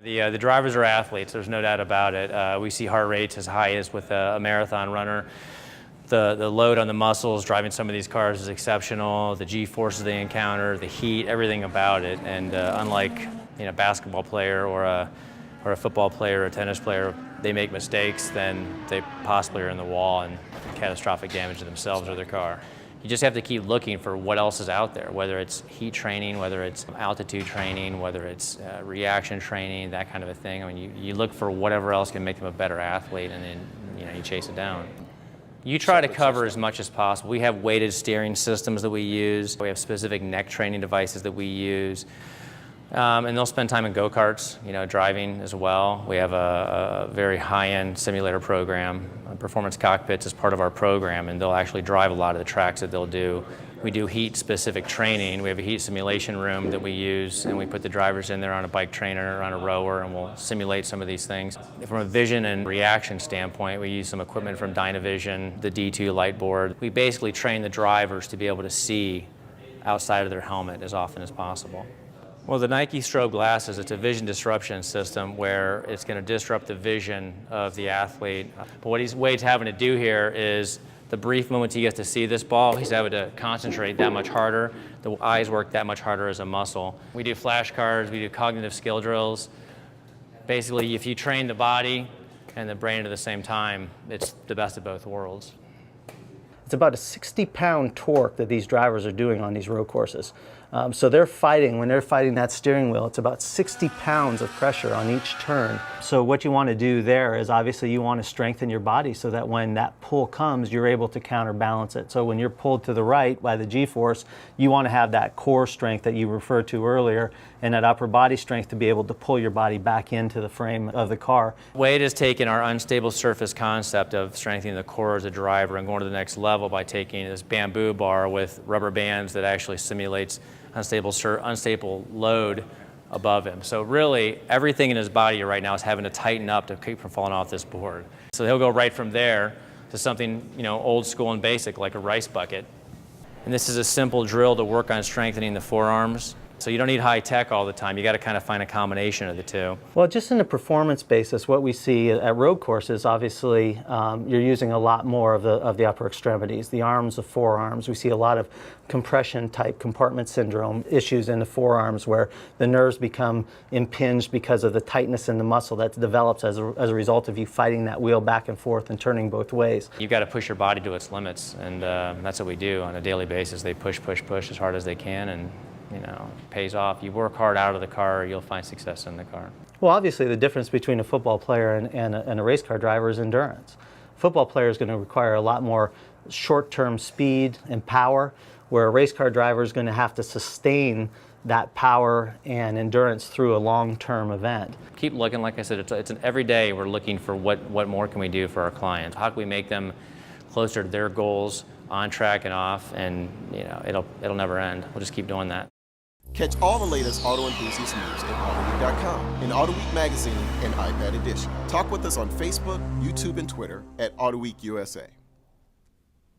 The drivers are athletes, there's no doubt about it. We see heart rates as high as with a marathon runner. The load on the muscles driving some of these cars is exceptional. The G-forces they encounter, the heat, everything about it. And unlike a basketball player or a football player or a tennis player, they make mistakes, then they possibly are in the wall and catastrophic damage to themselves or their car. You just have to keep looking for what else is out there, whether it's heat training, whether it's altitude training, whether it's reaction training, that kind of a thing. I mean, you look for whatever else can make them a better athlete, and then you chase it down. You try to cover as much as possible. We have weighted steering systems that we use. We have specific neck training devices that we use. And they'll spend time in go-karts, driving as well. We have a very high-end simulator program. Performance Cockpits is part of our program, and they'll actually drive a lot of the tracks that they'll do. We do heat-specific training. We have a heat simulation room that we use, and we put the drivers in there on a bike trainer or on a rower, and we'll simulate some of these things. From a vision and reaction standpoint, we use some equipment from Dynavision, the D2 light board. We basically train the drivers to be able to see outside of their helmet as often as possible. Well, the Nike strobe glasses, it's a vision disruption system where it's going to disrupt the vision of the athlete. But what Wade's having to do here is the brief moments he gets to see this ball, he's having to concentrate that much harder. The eyes work that much harder as a muscle. We do flashcards, we do cognitive skill drills. Basically, if you train the body and the brain at the same time, it's the best of both worlds. It's about a 60-pound torque that these drivers are doing on these road courses. So they're fighting, when they're fighting that steering wheel, it's about 60 pounds of pressure on each turn. So what you want to do there is obviously you want to strengthen your body so that when that pull comes, you're able to counterbalance it. So when you're pulled to the right by the G-force, you want to have that core strength that you referred to earlier and that upper body strength to be able to pull your body back into the frame of the car. Wade has taken our unstable surface concept of strengthening the core as a driver and going to the next level by taking this bamboo bar with rubber bands that actually simulates unstable load above him. So really, everything in his body right now is having to tighten up to keep from falling off this board. So he'll go right from there to something, old school and basic, like a rice bucket. And this is a simple drill to work on strengthening the forearms. So you don't need high tech all the time. You got to kind of find a combination of the two. Well, just in a performance basis, what we see at road courses, obviously, you're using a lot more of the upper extremities, the arms, the forearms. We see a lot of compression type compartment syndrome issues in the forearms where the nerves become impinged because of the tightness in the muscle that develops as a result of you fighting that wheel back and forth and turning both ways. You've got to push your body to its limits, and that's what we do on a daily basis. They push as hard as they can, and it pays off. You work hard out of the car, you'll find success in the car. Well, obviously the difference between a football player and a race car driver is endurance. A football player is going to require a lot more short-term speed and power, where a race car driver is going to have to sustain that power and endurance through a long-term event. Keep looking, like I said, it's an every day we're looking for what more can we do for our clients. How can we make them closer to their goals, on track and off, and it'll never end. We'll just keep doing that. Catch all the latest auto enthusiast news at Autoweek.com, in Autoweek Magazine and iPad Edition. Talk with us on Facebook, YouTube, and Twitter at Autoweek USA.